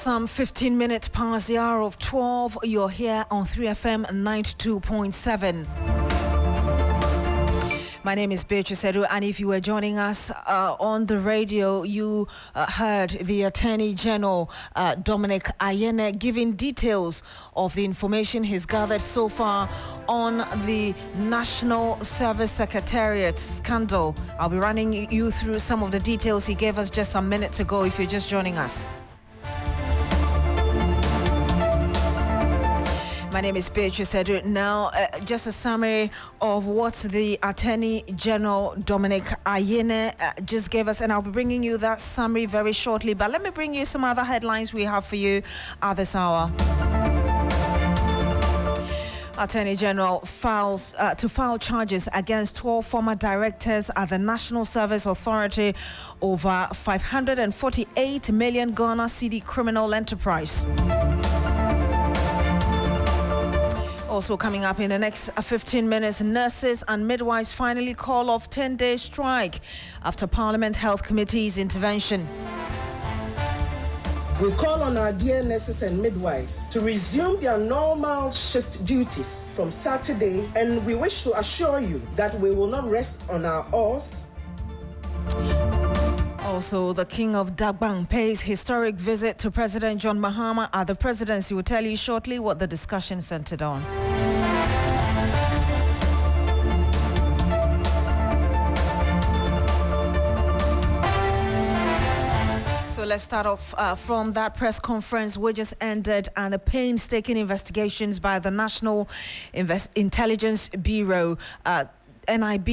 Some 15 minutes past the hour of 12, you're here on 3FM 92.7. My name is Beatrice Adu, and if you were joining us on the radio, you heard the Attorney General, Dominic Ayine, giving details of the information he's gathered so far on the National Service Secretariat scandal. I'll be running you through some of the details he gave us just a minute ago if you're just joining us. My name is Beatrice Adu. Now, just a summary of what the Attorney General Dominic Ayine just gave us, and I'll be bringing you that summary very shortly. But let me bring you some other headlines we have for you at this hour. Attorney General files to file charges against 12 former directors at the National Service Authority over 548 million Ghana cedi criminal enterprise. Also coming up in the next 15 minutes, nurses and midwives finally call off 10-day strike after Parliament Health Committee's intervention. We call on our dear nurses and midwives to resume their normal shift duties from Saturday, and we wish to assure you that we will not rest on our oars. Also, the King of Dagbang pays historic visit to President John Mahama at the presidency. We'll tell you shortly what the discussion centered on. So let's start off from that press conference which just ended and the painstaking investigations by the National Intelligence Bureau, NIB,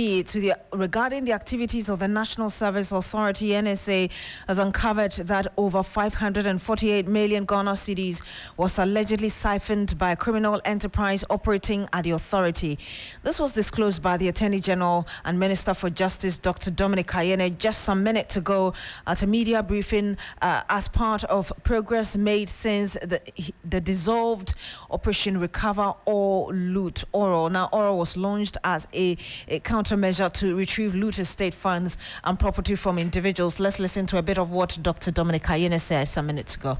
regarding the activities of the National Service Authority. NSA has uncovered that over 548 million Ghana cedis was allegedly siphoned by a criminal enterprise operating at the authority. This was disclosed by the Attorney General and Minister for Justice, Dr. Dominic Ayine, just some minutes ago at a media briefing as part of progress made since the dissolved Operation Recover or Loot, ORO. Now, ORO was launched as a countermeasure to retrieve looted state funds and property from individuals. Let's listen to a bit of what Dr. Dominic Ayine said some minutes ago.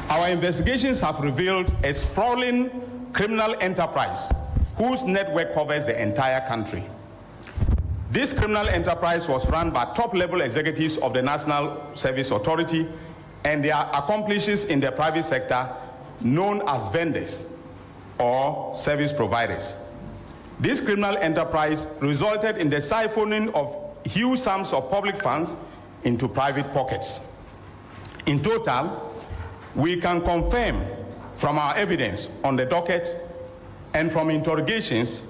Our investigations have revealed a sprawling criminal enterprise whose network covers the entire country. This criminal enterprise was run by top-level executives of the National Service Authority and their accomplices in the private sector, known as vendors or service providers. This criminal enterprise resulted in the siphoning of huge sums of public funds into private pockets. In total, we can confirm from our evidence on the docket and from interrogations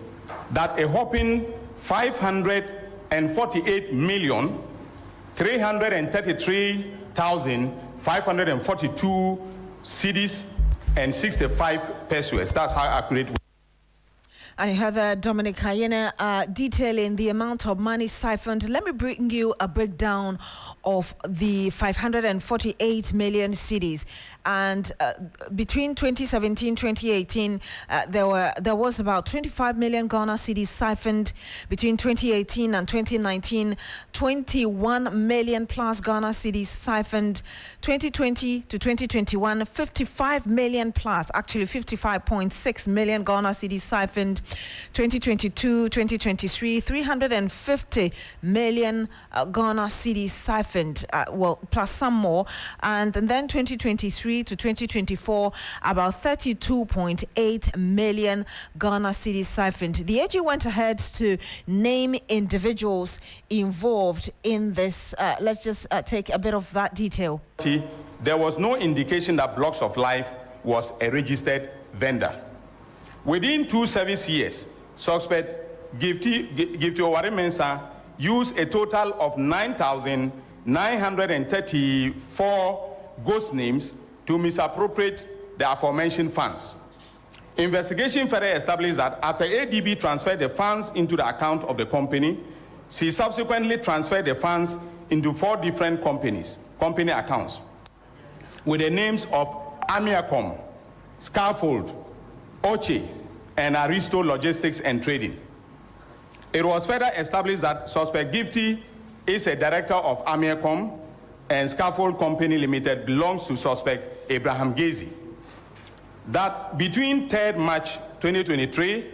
that a whopping 548,333,542 cedis and 65 pesos. That's how accurate. And you heard Dominic Ayine detailing the amount of money siphoned. Let me bring you a breakdown of the 548 million cedis. And between 2017-2018, there was about 25 million Ghana cedis siphoned. Between 2018 and 2019, 21 million plus Ghana cedis siphoned. 2020 to 2021, 55 million plus, actually 55.6 million Ghana cedis siphoned. 2022, 2023, 350 million Ghana cedis siphoned, plus some more. And then 2023 to 2024, about 32.8 million Ghana cedis siphoned. The AG went ahead to name individuals involved in this. Let's just take a bit of that detail. There was no indication that Blocks of Life was a registered vendor. Within 2 service years, suspect Gifty Oware Mensah used a total of 9,934 ghost names to misappropriate the aforementioned funds. Investigation further established that after ADB transferred the funds into the account of the company, she subsequently transferred the funds into 4 different company accounts with the names of Amiacom, Scaffold, Oche, and Aristo Logistics and Trading. It was further established that suspect Gifty is a director of Amiacom and Scaffold Company Limited belongs to suspect Abraham Gazy. That between 3rd March 2023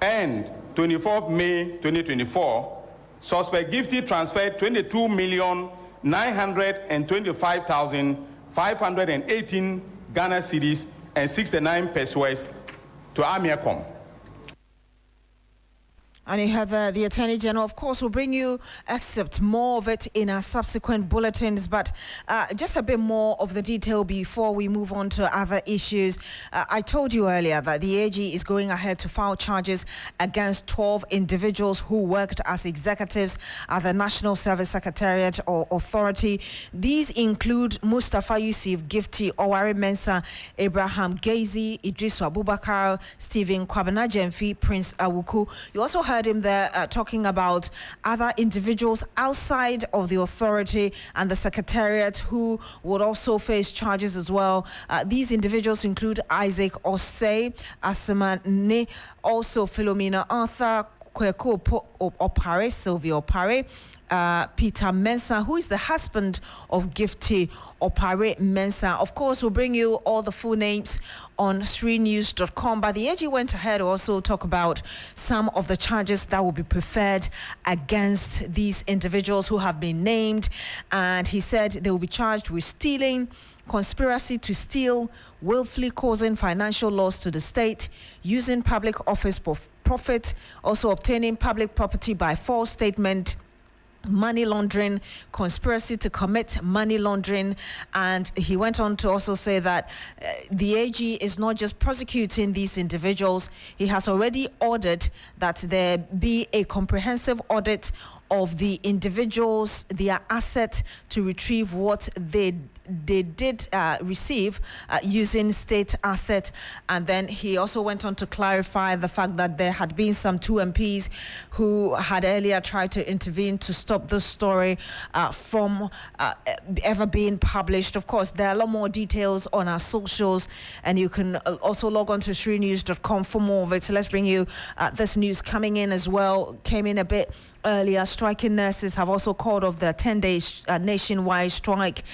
and 24th May 2024, suspect Gifty transferred 22,925,518 Ghana cedis and 69 pesos to Amiacom. And you have the Attorney General, of course, will bring you except more of it in our subsequent bulletins, but just a bit more of the detail before we move on to other issues. I told you earlier that the AG is going ahead to file charges against 12 individuals who worked as executives at the National Service Secretariat or Authority. These include Mustafa Yusuf, Gifty, Owari Mensah, Abraham Gazy, Idris Abubakar, Stephen Kwabena Jemfi, Prince Awuku. You also heard him there talking about other individuals outside of the authority and the secretariat who would also face charges as well. These individuals include Isaac Osei, Asamane, also Philomena Arthur, Kweko Opare, Sylvia Opare, Peter Mensah, who is the husband of Gifty Opare Mensah. Of course, we'll bring you all the full names on SreeNews.com. But the AG went ahead to also talk about some of the charges that will be preferred against these individuals who have been named. And he said they will be charged with stealing, conspiracy to steal, willfully causing financial loss to the state, using public office for profit, also obtaining public property by false statement, money laundering, conspiracy to commit money laundering. And he went on to also say that the AG is not just prosecuting these individuals. He has already ordered that there be a comprehensive audit of the individuals, their asset, to retrieve what they did receive using state asset. And then he also went on to clarify the fact that there had been some 2 MPs who had earlier tried to intervene to stop this story from ever being published. Of course, there are a lot more details on our socials, and you can also log on to SreeNews.com for more of it. So let's bring you this news coming in as well. Came in a bit earlier. Striking nurses have also called off their 10-day nationwide strike,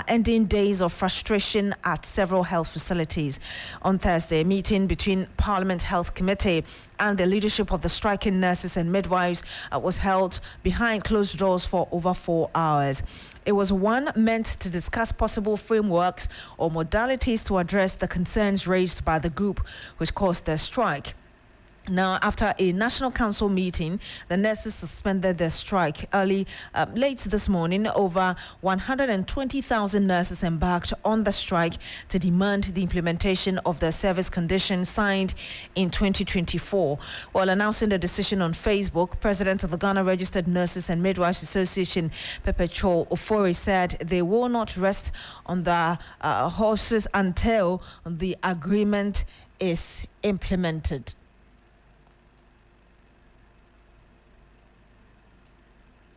ending days of frustration at several health facilities. On Thursday, a meeting between Parliament Health Committee and the leadership of the striking nurses and midwives was held behind closed doors for over 4 hours. It was one meant to discuss possible frameworks or modalities to address the concerns raised by the group which caused their strike. Now, after a National Council meeting, the nurses suspended their strike late this morning. Over 120,000 nurses embarked on the strike to demand the implementation of the service conditions signed in 2024. While announcing the decision on Facebook, President of the Ghana Registered Nurses and Midwives Association, Perpetual Ofori, said they will not rest on the horses until the agreement is implemented.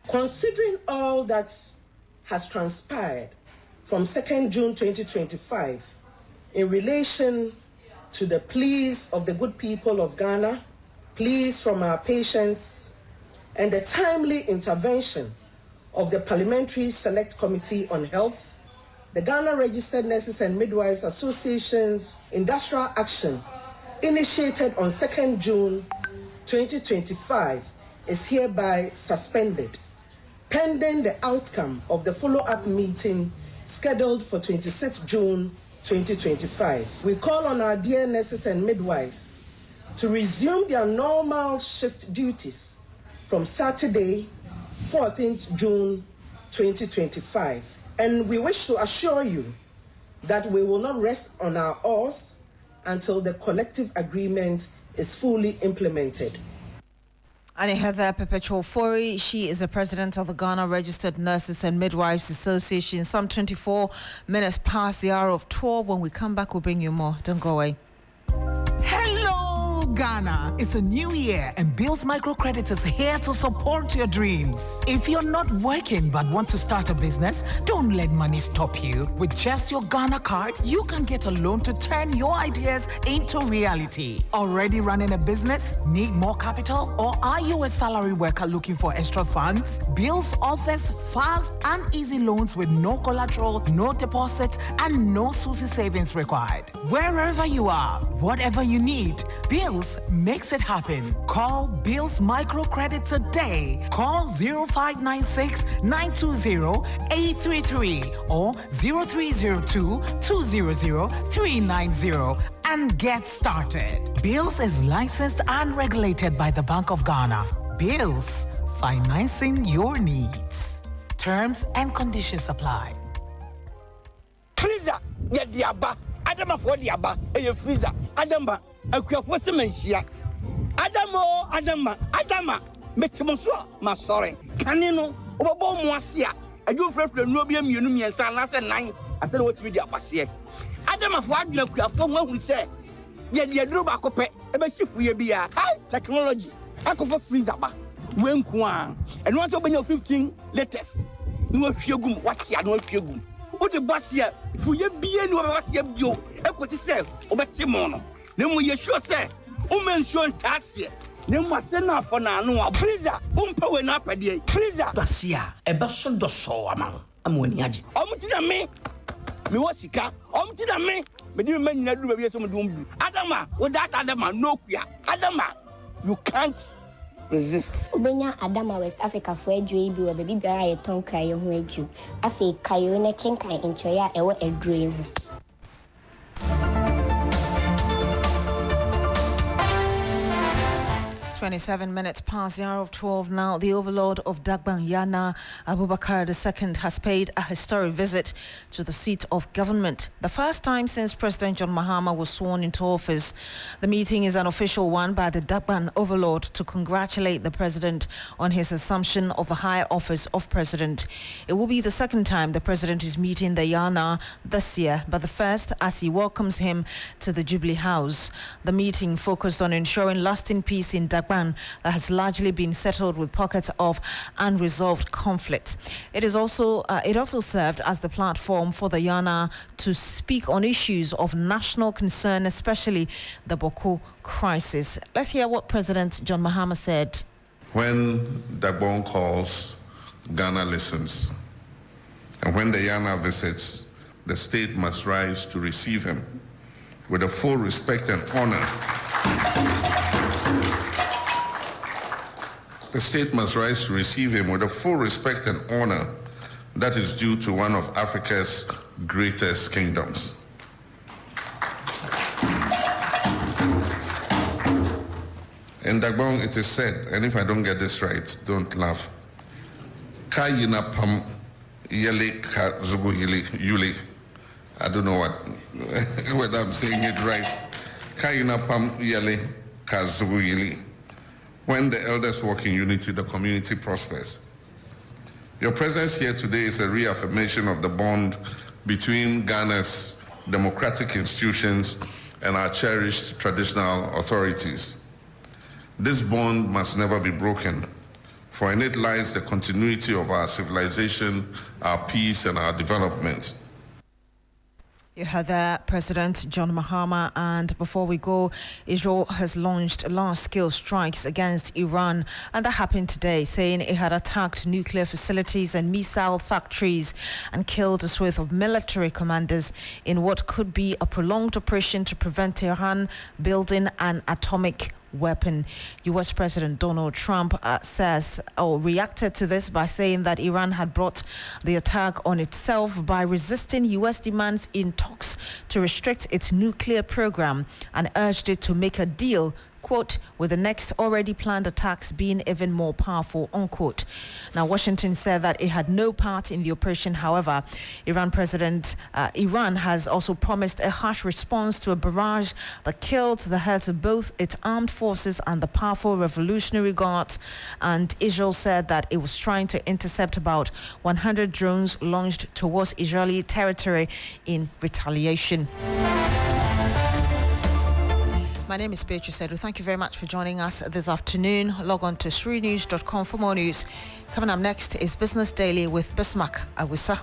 Considering all that has transpired from 2nd June 2025 in relation to the pleas of the good people of Ghana, pleas from our patients, and the timely intervention of the Parliamentary Select Committee on Health, the Ghana Registered Nurses and Midwives Association's industrial action initiated on 2nd June 2025 is hereby suspended, pending the outcome of the follow-up meeting scheduled for 26 June 2025. We call on our dear nurses and midwives to resume their normal shift duties from Saturday, 14th June 2025. And we wish to assure you that we will not rest on our oars until the collective agreement is fully implemented. And Heather Perpetual Ofori, she is the president of the Ghana Registered Nurses and Midwives Association. Some 24 minutes past the hour of 12. When we come back, we'll bring you more. Don't go away. Hello, Ghana. It's a new year and Bills Microcredit is here to support your dreams. If you're not working but want to start a business, don't let money stop you. With just your Ghana card, you can get a loan to turn your ideas into reality. Already running a business? Need more capital? Or are you a salary worker looking for extra funds? Bills offers fast and easy loans with no collateral, no deposit, and no SUSI savings required. Wherever you are, whatever you need, Bills makes it happen. Call Bills Microcredit today. Call 0596 920 833 or 0302 200 390 and get started. Bills is licensed and regulated by the Bank of Ghana. Bills, financing your needs. Terms and conditions apply. Freezer, get the abba. Adama for the abba, a freezer. Adama, a craftsmanship. Adama, Metamosua, my sorry. Canino, Obo Moasia. I do for the Nobium Unum and San last night. I tell what we did was here. Adama for you craft from what we say. Yet the Adruba Cope, a bishop will be a high technology. I go for freezer. When Kwan, and once open your 15 letters. No fugum, what ya no fugum. What the bus here, for your being what you have got to say, over Timono. Then we sure say, woman shown task here. Then what's enough for now? Freezer, power up a day. Freezer, Dacia, a basson do so among Amoniaji. To me, me was sick, to me, but you may not do some doom. Adama, with that Adama, no queer. Adama, you can't resist. Ubenya Adama West Africa for a dream, or baby bear a tongue cry on you. I feel Kayona Kinka in Choya, a dream. 27 minutes past the hour of 12 now. The overlord of Dagbang, Yana Abubakar II, has paid a historic visit to the seat of government. The first time since President John Mahama was sworn into office. The meeting is an official one by the Dagbang overlord to congratulate the president on his assumption of the high office of president. It will be the second time the president is meeting the Yana this year, but the first as he welcomes him to the Jubilee House. The meeting focused on ensuring lasting peace in Dagbang that has largely been settled with pockets of unresolved conflict. It also served as the platform for the Yana to speak on issues of national concern, especially the Boko crisis. Let's hear what President John Mahama said. When Dagbang calls, Ghana listens. And when the Yana visits, the state must rise to receive him with a full respect and honor. The state must rise to receive him with a full respect and honor that is due to one of Africa's greatest kingdoms. In Dagbang, it is said, and if I don't get this right, don't laugh. Ka yina pam yele ka zugu yuli. I don't know whether I'm saying it right. Ka yina pam yele ka zugu yuli. When the elders walk in unity, the community prospers. Your presence here today is a reaffirmation of the bond between Ghana's democratic institutions and our cherished traditional authorities. This bond must never be broken, for in it lies the continuity of our civilization, our peace, and our development. You heard that, President John Mahama. And before we go, Israel has launched large-scale strikes against Iran, and that happened today, saying it had attacked nuclear facilities and missile factories and killed a swathe of military commanders in what could be a prolonged operation to prevent Tehran building an atomic weapon. U.S. President Donald Trump reacted to this by saying that Iran had brought the attack on itself by resisting U.S. demands in talks to restrict its nuclear program and urged it to make a deal, quote, with the next already planned attacks being even more powerful, unquote. Now, Washington said that it had no part in the operation. However, Iran has also promised a harsh response to a barrage that killed the heads of both its armed forces and the powerful Revolutionary Guards. And Israel said that it was trying to intercept about 100 drones launched towards Israeli territory in retaliation. My name is Beatrice Adu. Thank you very much for joining us this afternoon. Log on to srinews.com for more news. Coming up next is Business Daily with Bismarck Awusa.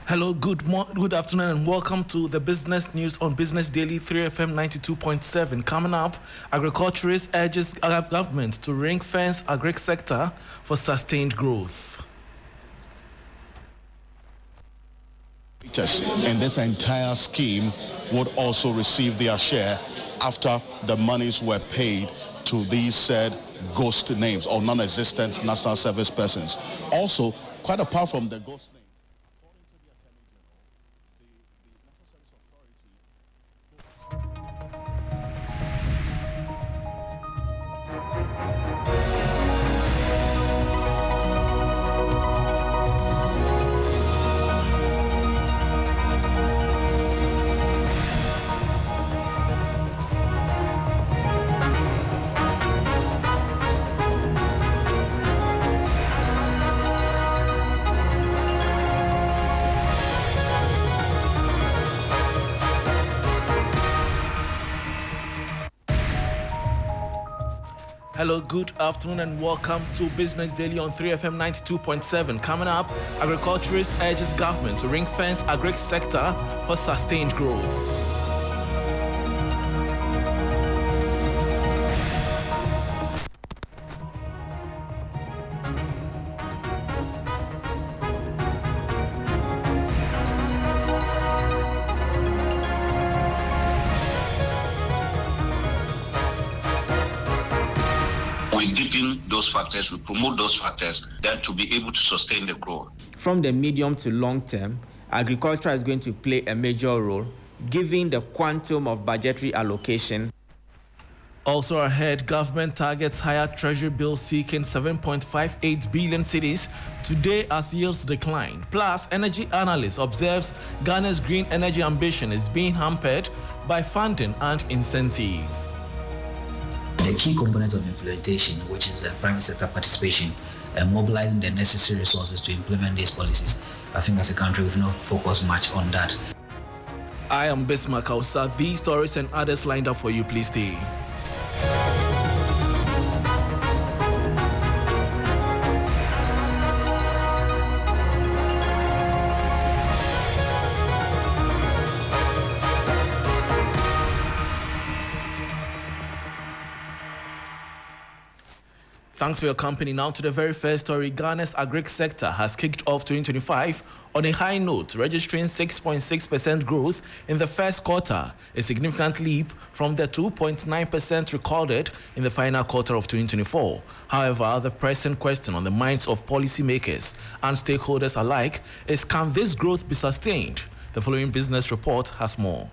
Hello, good afternoon, and welcome to the business news on Business Daily 3FM 92.7. Coming up, agriculturist urges government to ring-fence agri sector for sustained growth. And this entire scheme would also receive their share after the monies were paid to these said ghost names or non-existent national service persons. Also, quite apart from the ghost names, Hello, good afternoon, and welcome to Business Daily on 3FM 92.7. Coming up, agriculturist urges government to ring-fence agri sector for sustained growth. Those factors, we promote those factors, then to be able to sustain the growth. From the medium to long term, agriculture is going to play a major role, given the quantum of budgetary allocation. Also ahead, government targets higher treasury bill seeking 7.58 billion cedis today as yields decline. Plus, energy analyst observes Ghana's green energy ambition is being hampered by funding and incentive. The key component of implementation, which is the private sector participation and mobilizing the necessary resources to implement these policies. I think as a country, we've not focused much on that. I am Bismarck Awusa. These stories and others lined up for you. Please stay. Thanks for your company. Now to the very first story. Ghana's agric sector has kicked off 2025 on a high note, registering 6.6% growth in the first quarter, a significant leap from the 2.9% recorded in the final quarter of 2024. However, the pressing question on the minds of policymakers and stakeholders alike is, can this growth be sustained? The following business report has more.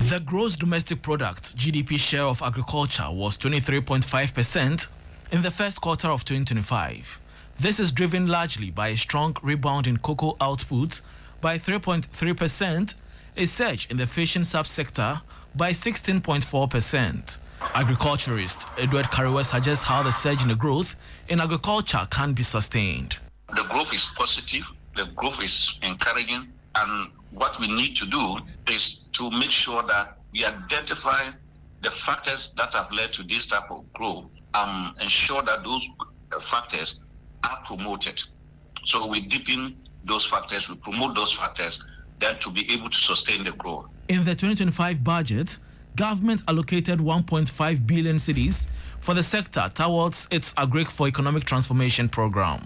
The gross domestic product (GDP) share of agriculture was 23.5% in the first quarter of 2025. This is driven largely by a strong rebound in cocoa output by 3.3%, a surge in the fishing subsector by 16.4%. Agriculturist Edward Karewe suggests how the surge in the growth in agriculture can be sustained. The growth is positive, the growth is encouraging, and what we need to do is to make sure that we identify the factors that have led to this type of growth, ensure that those factors are promoted. So we deepen those factors, we promote those factors, then to be able to sustain the growth. In the 2025 budget, government allocated 1.5 billion cedis for the sector towards its Agric for Economic Transformation program.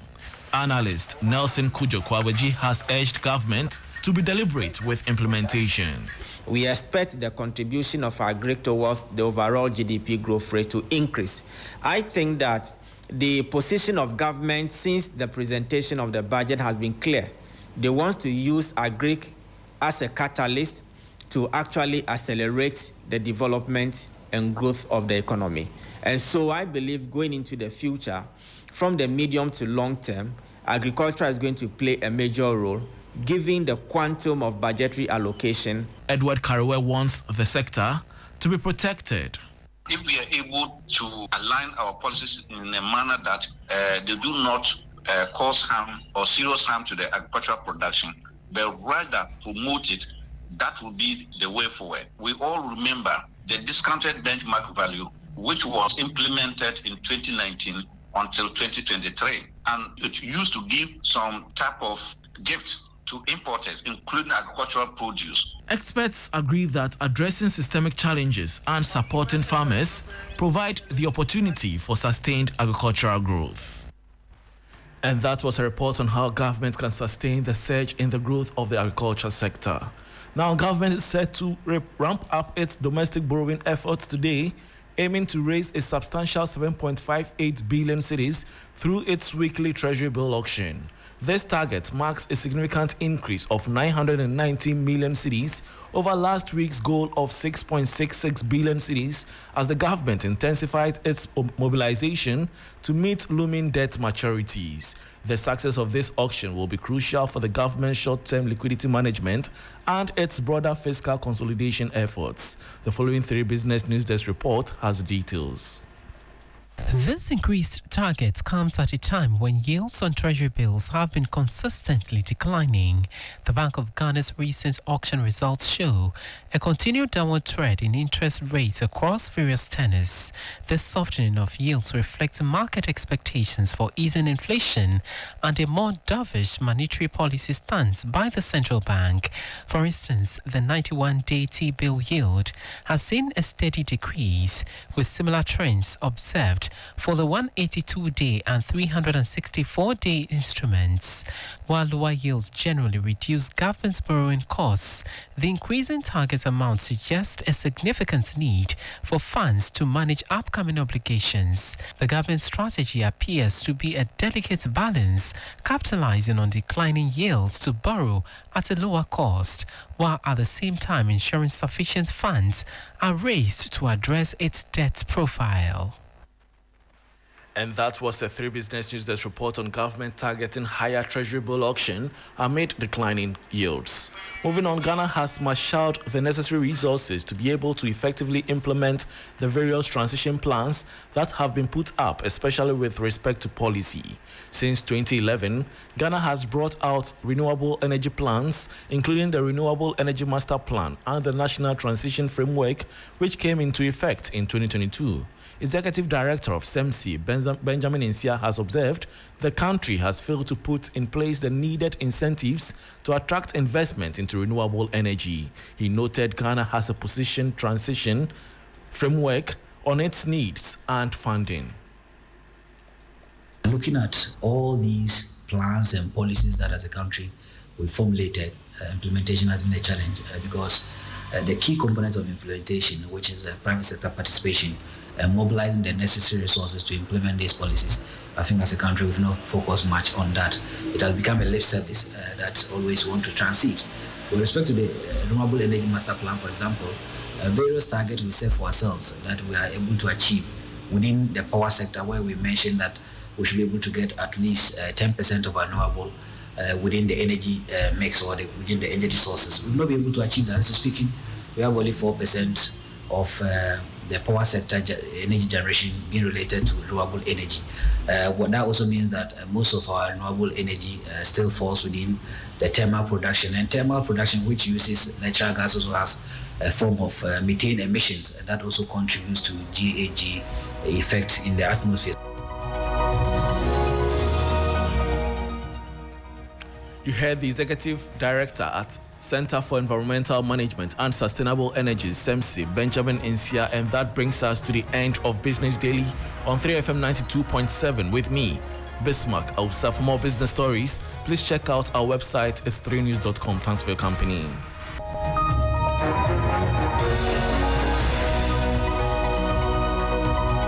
Analyst Nelson Kujo-Kwaweji has urged government to be deliberate with implementation. We expect the contribution of agric towards the overall GDP growth rate to increase. I think that the position of government since the presentation of the budget has been clear. They want to use agric as a catalyst to actually accelerate the development and growth of the economy. And so I believe going into the future, from the medium to long term, agriculture is going to play a major role, given the quantum of budgetary allocation. Edward Karewe wants the sector to be protected. If we are able to align our policies in a manner that they do not cause harm or serious harm to the agricultural production, but rather promote it, that will be the way forward. We all remember the discounted benchmark value, which was implemented in 2019 until 2023. And it used to give some type of gift to importers, including agricultural produce. Experts agree that addressing systemic challenges and supporting farmers provide the opportunity for sustained agricultural growth. And that was a report on how government can sustain the surge in the growth of the agriculture sector. Now, government is set to ramp up its domestic borrowing efforts today, aiming to raise a substantial 7.58 billion cedis through its weekly treasury bill auction. This target marks a significant increase of 990 million cedis over last week's goal of 6.66 billion cedis as the government intensified its mobilization to meet looming debt maturities. The success of this auction will be crucial for the government's short-term liquidity management and its broader fiscal consolidation efforts. The following 3 Business News Desk report has details. This increased target comes at a time when yields on treasury bills have been consistently declining. The Bank of Ghana's recent auction results show a continued downward trend in interest rates across various tenors. This softening of yields reflects market expectations for easing inflation and a more dovish monetary policy stance by the central bank. For instance, the 91-day T-bill yield has seen a steady decrease, with similar trends observed for the 182-day and 364-day instruments. While lower yields generally reduce government's borrowing costs, the increasing target amount suggests a significant need for funds to manage upcoming obligations. The government's strategy appears to be a delicate balance, capitalizing on declining yields to borrow at a lower cost, while at the same time ensuring sufficient funds are raised to address its debt profile. And that was the 3 Business News Desk report on government targeting higher treasury bill auction amid declining yields. Moving on, Ghana has marshaled the necessary resources to be able to effectively implement the various transition plans that have been put up, especially with respect to policy. Since 2011, Ghana has brought out renewable energy plans, including the Renewable Energy Master Plan and the National Transition Framework, which came into effect in 2022. Executive Director of SEMSI, Benjamin Insia, has observed the country has failed to put in place the needed incentives to attract investment into renewable energy. He noted Ghana has a position transition framework on its needs and funding. Looking at all these plans and policies that as a country we formulated, implementation has been a challenge because the key component of implementation, which is private sector participation and mobilizing the necessary resources to implement these policies, I think as a country we've not focused much on that. It has become a lip service that always want to transit. With respect to the Renewable Energy Master Plan, for example, various targets we set for ourselves that we are able to achieve within the power sector, where we mentioned that we should be able to get at least 10% of our renewable within the energy mix or within the energy sources. We've not been able to achieve that. So speaking, we have only 4% of the power sector energy generation being related to renewable energy. What that also means that most of our renewable energy still falls within the thermal production. And thermal production, which uses natural gas, also has a form of methane emissions, and that also contributes to GHG effect in the atmosphere. You heard the Executive Director at Center for Environmental Management and Sustainable Energy, SEMSI, Benjamin Insia, and that brings us to the end of Business Daily on 3FM 92.7 with me, Bismarck Ausa. For more business stories, please check out our website, s3news.com. Thanks for your company.